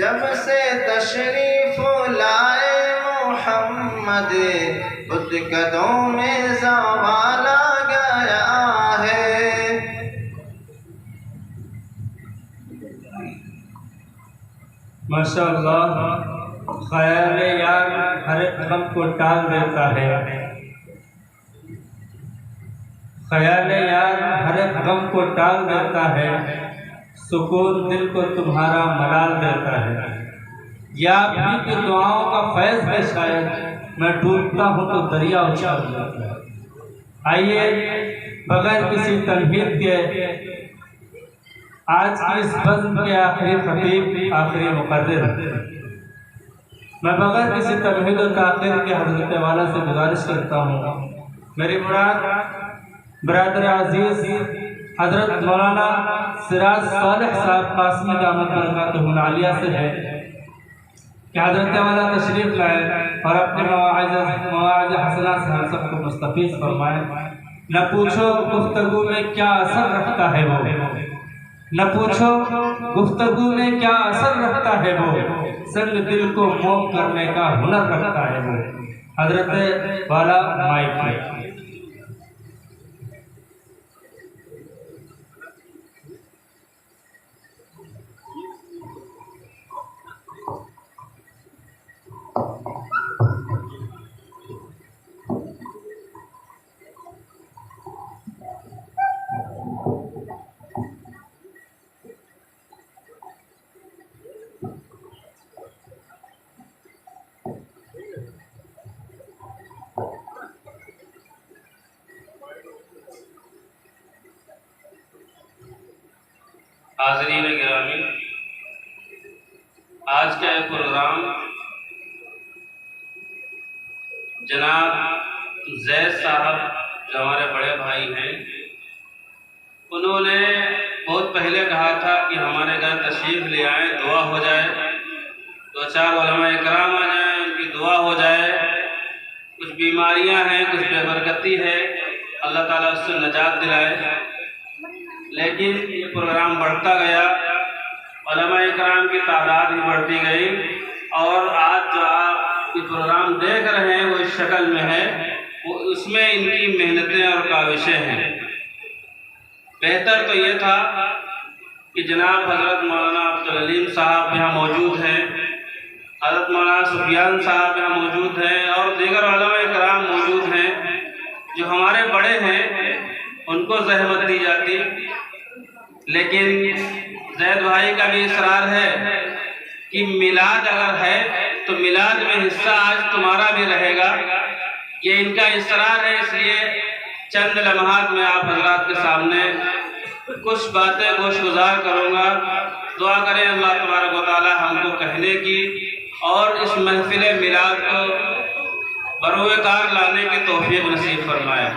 جب سے تشریف لائے محمد خود قدوں میں زوال آ گیا ہے۔ ماشاءاللہ، خیال یار ہر ایک غم کو ٹال دیتا ہے، خیال یار ہر ایک غم کو ٹال دیتا ہے، سکون دل کو تمہارا ملال دیتا ہے۔ یا آپ ہی کی دعاؤں کا فیض ہے شاید، میں ڈوبتا ہوں تو دریا اچھال جاتا ہے۔ آئیے بغیر کسی تمہید کے آج کی اس بزم کے آخری خطیب، آخری مقرر، میں بغیر کسی تمہید و تاخیر کے حضرت والا سے گزارش کرتا ہوں، میری مراد برادر عزیز حضرت مولانا سراج صالح صاحب قاسمی دامت برکاتہ العالیہ سے ہے کہ حضرت والا تشریف لائے اور اپنے مواعظ حسنہ سے ہم سب کو مستفیض فرمائے۔ نہ پوچھو گفتگو میں کیا اثر رکھتا ہے وہ، نہ پوچھو گفتگو میں کیا اثر رکھتا ہے وہ، سنگ دل کو موم کرنے کا ہنر رکھتا ہے وہ۔ حضرت والا مائک ہے۔ حاضرین گرامی، آج کا یہ پروگرام جناب زید صاحب جو ہمارے بڑے بھائی ہیں، انہوں نے بہت پہلے کہا تھا کہ ہمارے گھر تشریف لے آئیں، دعا ہو جائے، دو چار علماء کرام آ جائیں، ان کی دعا ہو جائے، کچھ بیماریاں ہیں، کچھ بے برکتی ہے، اللہ تعالیٰ اس سے نجات دلائے۔ لیکن یہ پروگرام بڑھتا گیا، علماء کرام کی تعداد بھی بڑھتی گئی، اور آج جو آپ یہ پروگرام دیکھ رہے ہیں وہ اس شکل میں ہے، وہ اس میں ان کی محنتیں اور کاوشیں ہیں۔ بہتر تو یہ تھا کہ جناب حضرت مولانا عبدالعلیم صاحب یہاں موجود ہیں، حضرت مولانا سفیان صاحب یہاں موجود ہیں، اور دیگر علماء کرام موجود ہیں جو ہمارے بڑے ہیں، ان کو زحمت دی جاتی۔ لیکن زید بھائی کا بھی اصرار ہے کہ میلاد اگر ہے تو میلاد میں حصہ آج تمہارا بھی رہے گا، یہ ان کا اصرار ہے، اس لیے چند لمحات میں آپ حضرات کے سامنے کچھ باتیں گوش گزار کروں گا۔ دعا کریں اللہ تبارک و تعالی ہم کو کہنے کی اور اس محفل میلاد کو بروئے کار لانے کی توفیق نصیب فرمائے۔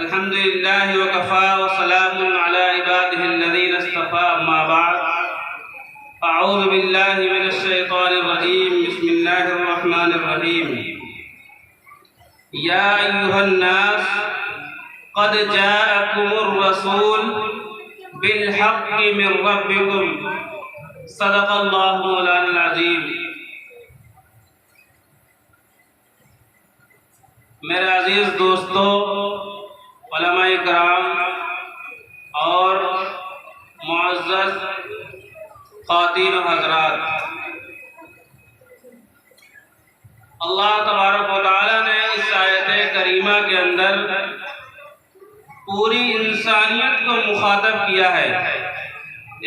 الحمدللہ وکفا وسلام علی عبادہ الذین اصطفی، اما بعد، اعوذ باللہ من الشیطان الرجیم، بسم اللہ الرحمن الرحیم۔ یا ایھا الناس قد جاءکم الرسول بالحق من ربکم، صدق اللہ مولانا العظیم۔ میرے عزیز دوستو، علماء کرام اور معزز خواتین و حضرات، اللہ تبارک و تعالیٰ نے اس آیت کریمہ کے اندر پوری انسانیت کو مخاطب کیا ہے۔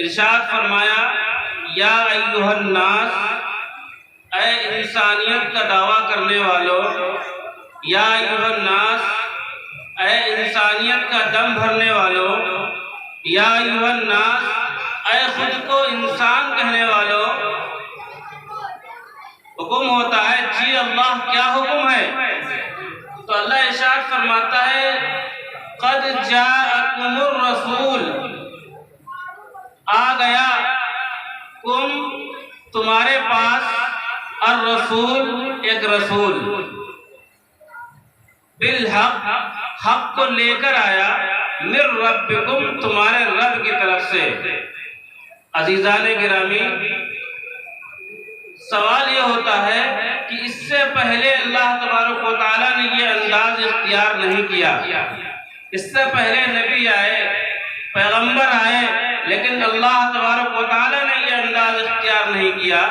ارشاد فرمایا، یا ایھا الناس، اے انسانیت کا دعویٰ کرنے والوں، یا ایھا الناس، اے انسانیت کا دم بھرنے والوں، یا ایھا الناس، اے خود کو انسان کہنے والوں۔ حکم ہوتا ہے، جی اللہ کیا حکم ہے؟ تو اللہ ارشاد فرماتا ہے، قد جاءکم الرسول، آ گیا کم تمہارے پاس، الرسول ایک رسول، بالحق حق کو لے کر آیا، من ربکم تمہارے رب کی طرف سے۔ عزیزان گرامی، سوال یہ ہوتا ہے کہ اس سے پہلے اللہ تبارک و تعالیٰ نے یہ انداز اختیار نہیں کیا. اس سے پہلے نبی آئے، پیغمبر آئے، لیکن اللہ تبارک و تعالیٰ نے یہ انداز اختیار نہیں کیا.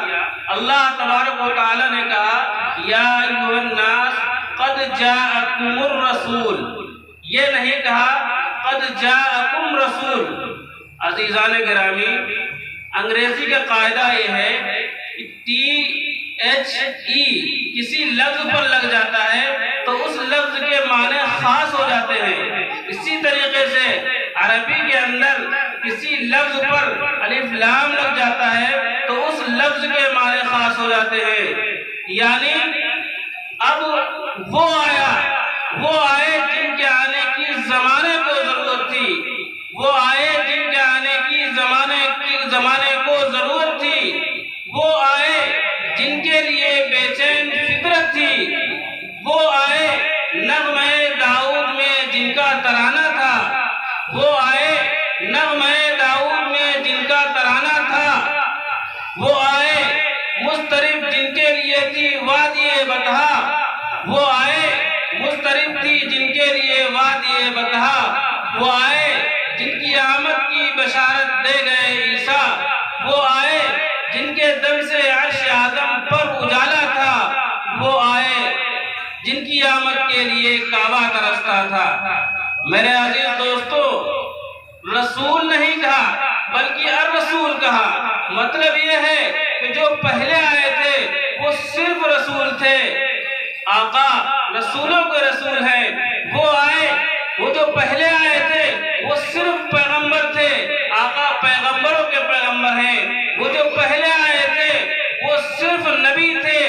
اللہ تبارک و تعالیٰ نے کہا یا ایھا الناس قد جاءکم الرسول، یہ نہیں کہا قد جاءکم رسول. عزیزان گرامی، انگریزی کا قاعدہ یہ ہے کہ THE کسی لفظ پر لگ جاتا ہے تو اس لفظ کے معنی خاص ہو جاتے ہیں. اسی طریقے سے عربی کے اندر کسی لفظ پر الف لام لگ جاتا ہے تو اس لفظ کے معنی خاص ہو جاتے ہیں. یعنی اب وہ آئے جن کے آنے کی زمانے کو ضرورت تھی، وہ آئے جن کے آنے کی زمانے کو ضرورت تھی، وہ آئے جن کے لیے بے چین فطرت تھی، وہ آئے نغمہ داؤد میں جن کا ترانہ تھا، وہ آئے نغمہ داؤد میں جن کا ترانہ تھا، وہ آئے مضطرب جن کے لیے تھی وادی بطحا، وہ آئے مضطرب تھی جن کے لیے وادی بطحا، وہ آئے جن کی آمد کی بشارت دے گئے عیسیٰ، وہ آئے جن کے دم سے عرش آدم پر اجالا تھا، وہ آئے جن کی آمد کے لیے کعبہ ترستا تھا. میرے عزیز دوستو، رسول نہیں کہا بلکہ الرسول کہا. مطلب یہ ہے کہ جو پہلے آئے تھے وہ صرف رسول تھے. آقا رسولوں کے رسول ہیں، وہ آئے، وہ جو پہلے آئے تھے وہ صرف پیغمبر تھے. آقا پیغمبروں کے پیغمبر ہیں. وہ جو پہلے آئے تھے وہ صرف نبی تھے.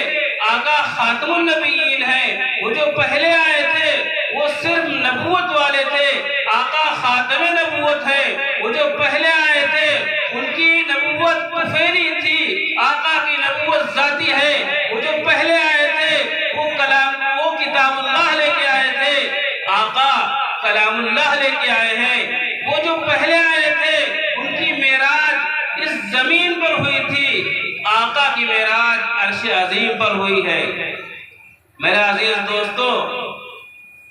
آقا خاتم النبیین ہیں. وہ جو پہلے آئے تھے وہ صرف نبوت والے تھے. آقا خاتم نبوت ہے. وہ جو پہلے آئے تھے ان کی نبوت طفیلی تھی. آقا کی نبوت ذاتی ہے. وہ جو پہلے آئے تھے وہ کتاب اللہ لے کے آئے تھے. آقا کلام اللہ لے کے آئے ہیں. وہ جو پہلے آئے تھے ان کی معراج اس زمین پر ہوئی تھی. آقا کی معراج عرش عظیم پر ہوئی ہے. میرے عزیز دوستو،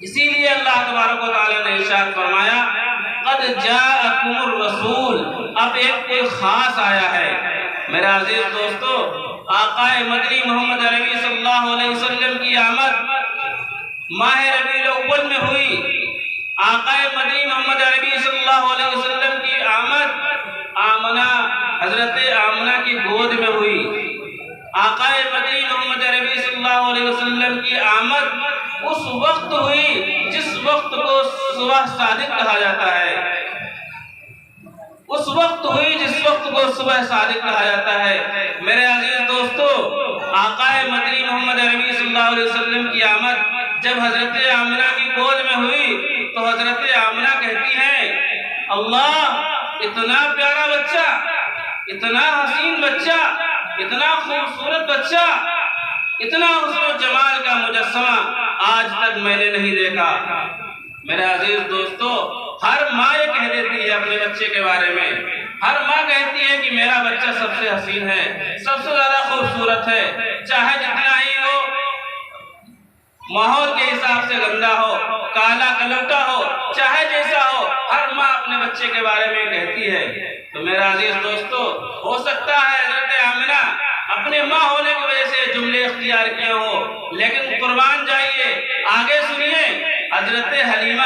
اسی لیے اللہ تبارک و تعالیٰ نے ارشاد فرمایا قد جاءکم الرسول. اب ایک کوئی خاص آیا ہے. میرے عزیز دوستو، آقا مدنی محمد عربی صلی اللہ علیہ وسلم کی آمد ماہ ربیع الاول میں ہوئی. آقا مدنی محمد عربی صلی اللہ علیہ وسلم کی آمد حضرت آمنہ کی گود میں ہوئی. آقا مدنی محمد عربی صلی اللہ علیہ وسلم کی آمد اس وقت ہوئی جس وقت کو صبح صادق کہا جاتا ہے. اس وقت ہوئی جس وقت کو صبح صادق کہا جاتا ہے. میرے عزیز دوستو، آقا مدنی محمد عربی صلی اللہ علیہ وسلم کی آمد جب حضرت آمنہ کی گود میں ہوئی تو حضرت آمنہ کہتی ہیں اللہ، اتنا پیارا بچہ، اتنا حسین بچہ، اتنا خوبصورت بچہ، اتنا حسن و جمال کا مجسمہ آج تک میں نے نہیں دیکھا. میرے عزیز دوستو، ہر ماں یہ کہہ دیتی ہے اپنے بچے کے بارے میں. ہر ماں کہتی ہے کہ میرا بچہ سب سے حسین ہے، سب سے زیادہ خوبصورت ہے. چاہے جتنا ہی ہو، ماحول کے حساب سے گندا ہو، کالا کلوٹا ہو، چاہے جیسا ہو، ہر ماں اپنے بچے کے بارے میں کہتی ہے. تو میرا عزیز دوستو، ہو سکتا ہے حضرت آمنہ اپنے ماں ہونے کی وجہ سے جملے اختیار کیے ہو، لیکن قربان جائیے، آگے سنیے. حضرت حلیمہ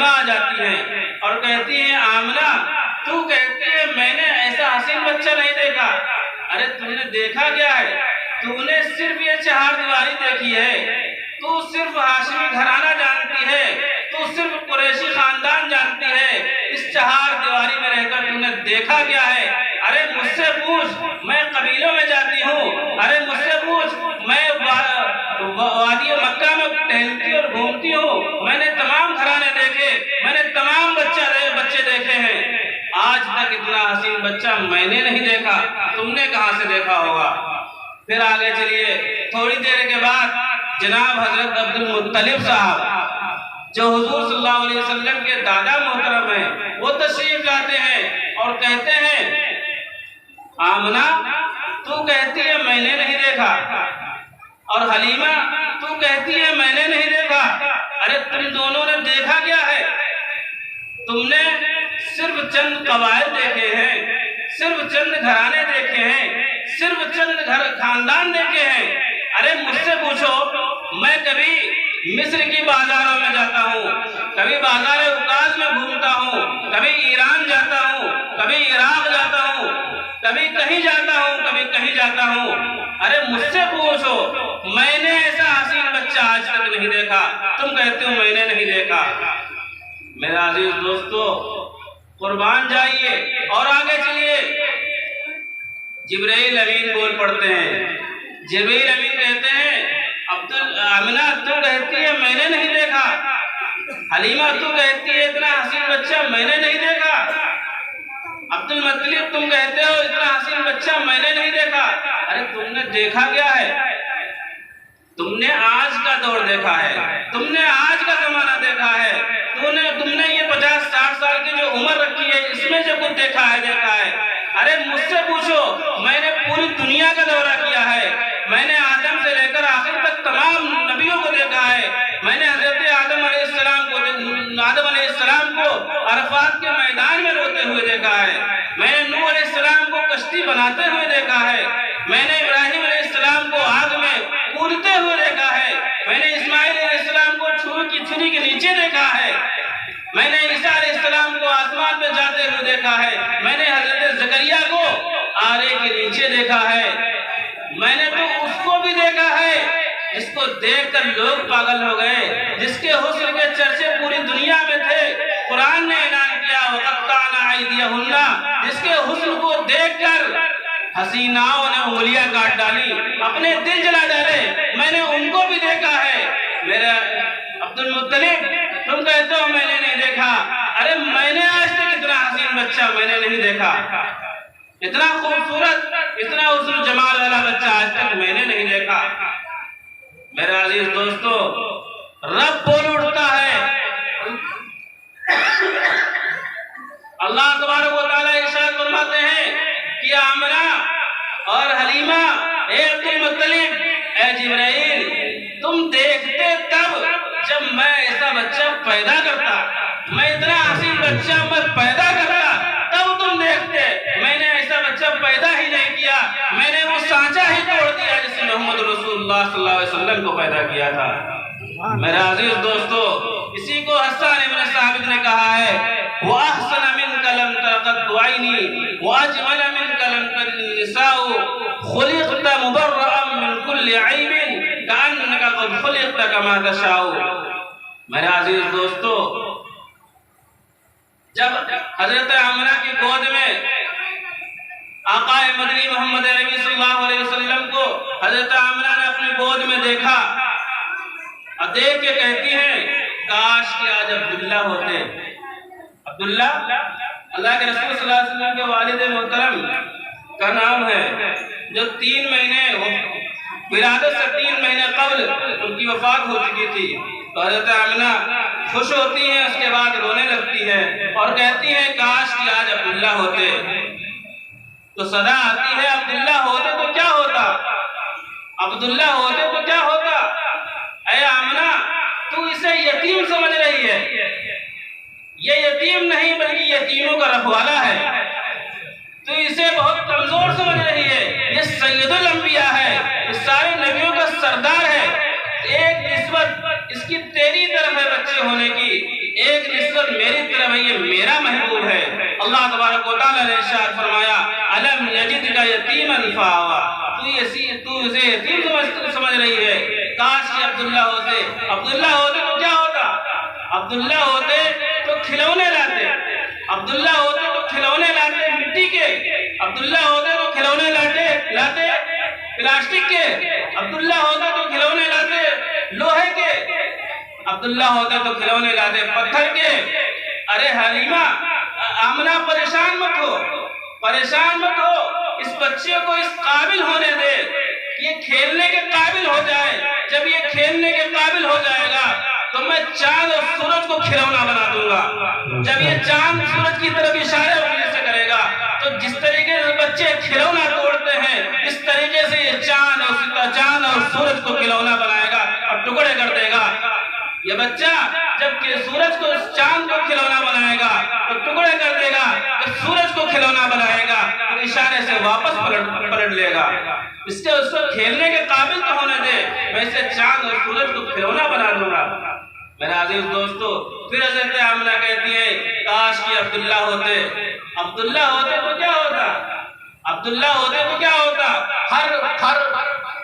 آ جاتی ہیں اور کہتی ہیں آمنہ، تو کہتی ہے میں نے ایسا حسین بچہ نہیں دیکھا. ارے تم نے دیکھا کیا ہے؟ تم نے صرف یہ چہار دیواری دیکھی ہے. تو صرف ہاشمی گھرانہ جانتی ہے، تو صرف قریشی خاندان جانتی ہے. اس چہار دیواری میں رہ کر تم نے دیکھا کیا ہے؟ ارے مجھ سے پوچھ، میں قبیلوں میں جاتی ہوں. ارے مجھ سے پوچھ، میں وادی مکہ میں ٹہلتی اور گھومتی ہوں. میں نے تمام گھرانے دیکھے، میں نے تمام بچے دیکھے ہیں. آج تک اتنا حسین بچہ میں نے نہیں دیکھا، تم نے کہاں سے دیکھا ہوگا؟ پھر آگے چلیے. تھوڑی دیر کے بعد جناب حضرت عبد المطلب صاحب جو حضور صلی اللہ علیہ وسلم کے دادا محترم ہیں، وہ تشریف لاتے ہیں اور کہتے ہیں آمنہ تو کہتی ہے میں نے نہیں دیکھا، اور حلیمہ تو کہتی ہے میں نے نہیں دیکھا۔ ارے تم دونوں نے دیکھا کیا ہے؟ تم نے صرف چند قبائل دیکھے ہیں، صرف چند گھرانے دیکھے ہیں، صرف چند خاندان دیکھے ہیں۔ ارے مجھ سے پوچھو، میں کبھی مصر کی بازاروں میں جاتا ہوں، کبھی بازار عکاظ میں گھومتا ہوں، کبھی ایران جاتا ہوں، کبھی عراق جاتا ہوں، کبھی کہیں جاتا ہوں، کبھی کہیں جاتا ہوں۔ ارے مجھ سے پوچھو، میں نے ایسا حسین بچہ آج تک نہیں دیکھا، تم کہتے ہو میں نے نہیں دیکھا۔ میرا عزیز دوستو، قربان جائیے اور آگے چلیے۔ جبرائیل امین بول پڑتے ہیں، جبرائیل امین کہتے ہیں آمنہ تو کہتی ہے میں نے نہیں دیکھا، حلیمہ تو کہتی ہے اتنا حسین بچہ میں نے نہیں دیکھا، عبد المطلب تم کہتے ہو اتنا حسین بچہ میں نے نہیں دیکھا۔ ارے تم نے دیکھا کیا ہے؟ تم نے آج کا دور دیکھا ہے، تم نے آج کا زمانہ دیکھا ہے، تم نے یہ 50-60 سال کی جو عمر رکھی ہے اس میں جو کچھ دیکھا ہے۔ ارے مجھ سے پوچھو، میں نے پوری دنیا کا دورہ کیا ہے، میں نے آدم سے لے کر آخر تک تمام نبیوں کو دیکھا ہے، میں نے حضرت آدم علیہ السلام کو عرفات کے میدان میں روتے ہوئے دیکھا ہے، میں نے نوح علیہ السلام کو کشتی بناتے ہوئے دیکھا ہے، میں نے ابراہیم علیہ السلام کو آگ میں کودتے ہوئے دیکھا ہے، میں نے اسماعیل علیہ السلام کو چھری کے نیچے دیکھا ہے، میں نے عیسیٰ علیہ السلام کو آسمان پہ جاتے ہوئے دیکھا ہے، میں نے حضرت زکریا کو آرے کے نیچے دیکھا ہے، میں نے تو اس کو بھی دیکھا ہے جس کو دیکھ کر لوگ پاگل ہو گئے، جس کے حسن کے چرچے پوری دنیا میں تھے۔ قرآن نے اعلان کیا وَقَطَّعْنَا أَيْدِيَهُنَّ، جس کے حسن کو دیکھ کر حسیناؤں نے انگلیاں کاٹ ڈالی، اپنے دل جلا ڈالے، میں نے ان کو بھی دیکھا ہے۔ میرا عبد المطلب تم کہتے ہو میں نے نہیں دیکھا، ارے میں نے آج تک اتنا حسین بچہ میں نے نہیں دیکھا، اتنا خوبصورت، اتنا حسن جمال والا بچہ آج تک میں نے نہیں دیکھا۔ میرے عزیز دوستو، رب بول اٹھتا ہے، اللہ تبارک و تعالیٰ ارشاد فرماتے ہیں کہ آمنہ اور حلیمہ، اے عبد المطلب، اے جبرائیل، تم دیکھتے تب جب میں ایسا بچہ پیدا کرتا، میں اتنا حسین بچہ میں پیدا کرتا تب تم دیکھتے، میں نے ایسا بچہ پیدا ہی نہیں کیا، میں نے وہ سانچہ ہی توڑ دیا جس نے محمد رسول اللہ صلی اللہ علیہ وسلم کو پیدا کیا تھا۔ میرا عزیز دوستو، اسی کو حسان ابن ثابت نے کہا ہے وَأَحْسَنَ مِنْكَ لَمْ تَرَقَدْ عَيْنِي وَأَجْمَلَ مِنْكَ لَمْ تَلِدِ النِّسَاءُ خُلِقْتَ مُبَرَّأً مِنْ كُلِّ عَيْبٍ كَأَنَّكَ قَدْ خُلِقْتَ كَمَا تَشَاءُ۔ میرا عزیز دوستو، جب حضرت آمنہ کی گود میں آقا مدنی محمد نبی صلی اللہ علیہ وسلم کو حضرت آمنہ نے اپنی گود میں دیکھا اور دیکھ کے کہتی ہیں کاش کہ آج عبداللہ ہوتے۔ عبداللہ اللہ کے رسول صلی اللہ علیہ وسلم کے والد محترم کا نام ہے، جو 3 مہینے ولادت سے 3 مہینے قبل ان کی وفات ہو چکی تھی، تو حضرت آمنہ خوش ہوتی ہیں، اس کے بعد رونے لگتی ہے اور کہتی ہیں کاش کہ آج عبداللہ ہوتے۔ تو صدا آتی ہے عبداللہ ہوتے تو کیا ہوتا، عبداللہ ہوتے تو کیا ہوتا۔ اے آمنہ، تو اسے یتیم سمجھ رہی ہے، یہ یتیم نہیں بلکہ یتیموں کا رکھوالا ہے، تو اسے بہت کمزور سمجھ رہی ہے، یہ سید الانبیاء ہے، یہ سارے نبیوں کا سردار ہے۔ ایک نسبت اس کی تیری طرف ہے بچے ہونے کی، ایک نسبت میری طرف ہے، یہ میرا محبوب ہے۔ اللہ تبارک و تعالیٰ نے ارشاد فرمایا الم یجدک یتیما فآویٰ، تو اسے یتیم سمجھ رہی ہے، کاش کہ عبداللہ ہوتے۔ عبداللہ ہوتے تو کیا ہوتا، عبداللہ ہوتے تو کھلونے لاتے، عبداللہ ہوتے تو کھلونے لاتے مٹی کے، عبداللہ ہوتے تو کھلونے لاتے پلاسٹک کے، عبداللہ ہوتے تو کھلونے لاتے لوہے کے، عبداللہ ہوتے تو کھلونے لاتے پتھر کے۔ ارے حلیمہ، آمنہ پریشان مت ہو، پریشان مت ہو، اس بچے کو اس قابل ہونے دے، یہ کھیلنے کے قابل ہو جائے۔ جب یہ کھیلنے کے قابل ہو جائے گا تو میں چاند اور سورج کو کھلونا بنا دوں گا۔ جب یہ چاند سورج کی طرف اشارہ انگلی سے کرے گا تو جس طریقے سے بچے کھلونا توڑتے ہیں، اس کھلونا بنائے گا اور ٹکڑے کر دے گا۔ یہ بچہ جب کہ سورج کو چاند کو کھلونا بنائے گا تو ٹکڑے کر دے گا، جب سورج کو کھلونا بنائے گا تو اشارے سے واپس پلٹ لے گا۔ اس کو کھیلنے کے قابل تو ہونے دے، میں اسے چاند اور سورج کو کھلونا بنا دوں گا۔ میرے عزیز دوستو، پھر حضرت آمنہ کہتی ہے کاش کہ عبداللہ ہوتے تو کیا ہوتا؟ عبداللہ ہوتے تو کیا ہوتا؟ ہر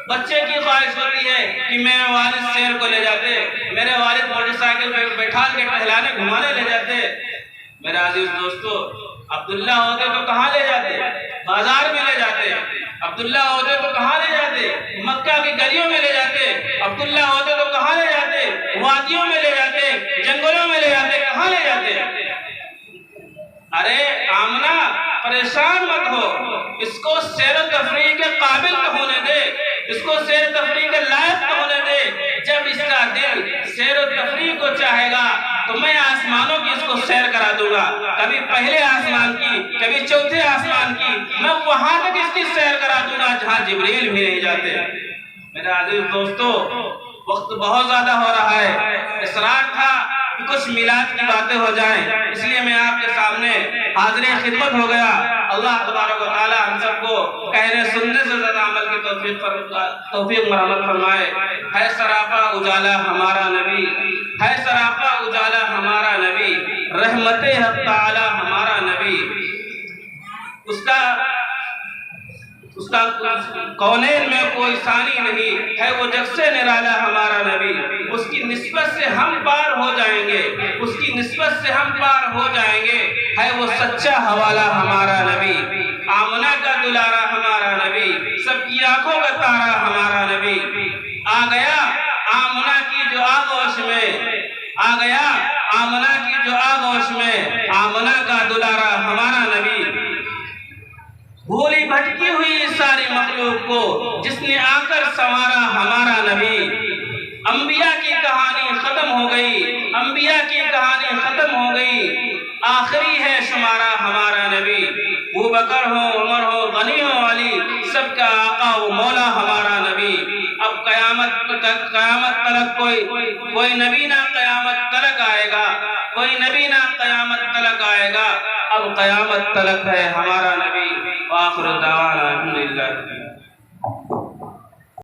بچے کی خواہش ہوتی ہے کہ میرے والد سیر کو لے جاتے، میرے والد موٹر سائیکل پہ بٹھا کے ٹہلانے گھمانے لے جاتے۔ میرے عزیز دوستو، عبداللہ ہوتے تو کہاں لے جاتے؟ بازار میں لے جاتے۔ عبداللہ ہوتے تو کہاں لے جاتے؟ مکہ کی گلیوں میں لے جاتے۔ عبداللہ ہوتے تو کہاں لے جاتے؟ وادیوں میں لے جاتے، جنگلوں میں لے جاتے، کہاں لے جاتے؟ ارے آمنہ پریشان مت ہو، اس کو سیر و تفریح کے قابل تو ہونے دے، اس کو سیر و تفریح کے لائق تو ہونے دے۔ جب اس کا دل سیر و تفریح کو چاہے گا تو میں آسمانوں کی اس کو سیر کرا دوں گا، کبھی پہلے آسمان کی، کبھی چوتھے آسمان کی، میں وہاں تک اس کی سیر کرا دوں گا جہاں جبریل بھی نہیں جاتے۔ میرے عزیز دوستو، وقت بہت زیادہ ہو رہا ہے، اصرار تھا کہ کچھ میلاد کی باتیں ہو جائیں، اس لیے میں آپ کے سامنے حاضر خدمت ہو گیا۔ اللہ تبارک و تعالی ہم سب کو کہنے سننے سے زیادہ عمل کی توفیق مرحمت فرمائے۔ ہے سراپا اجالا ہمارا نبی، ہے سراپا اجالا ہمارا نبی، رحمت حق تعالی ہمارا نبی۔ اس کا کونین میں کوئی ثانی نہیں ہے، وہ جگ سے نرالا ہمارا نبی۔ اس کی نسبت سے ہم پار ہو جائیں گے، اس کی نسبت سے ہم پار ہو جائیں گے، ہے وہ سچا حوالہ ہمارا نبی۔ آمنہ کا دلارا ہمارا نبی، سب کی آنکھوں کا تارا ہمارا نبی۔ آ گیا آمنہ کی جو آغوش میں، آ گیا آمنہ کی جو آغوش میں، آمنہ کا دلارا ہمارا نبی۔ بھولی بھٹکی ہوئی ساری مخلوق کو جس نے آ کر سنوارا ہمارا نبی۔ انبیاء کی کہانی ختم ہو گئی، انبیاء کی کہانی ختم ہو گئی، آخری ہے شمارا ہمارا نبی۔ ابوبکر ہو، عمر ہو، غنی ہو، علی، سب کا آقا و مولا ہمارا نبی۔ اب قیامت تلک کوئی نبی نہ قیامت تلک آئے گا، کوئی نبی نہ قیامت تلک آئے گا، اب قیامت تلک ہے ہمارا نبی۔ وآخر دعوانا الحمدللہ۔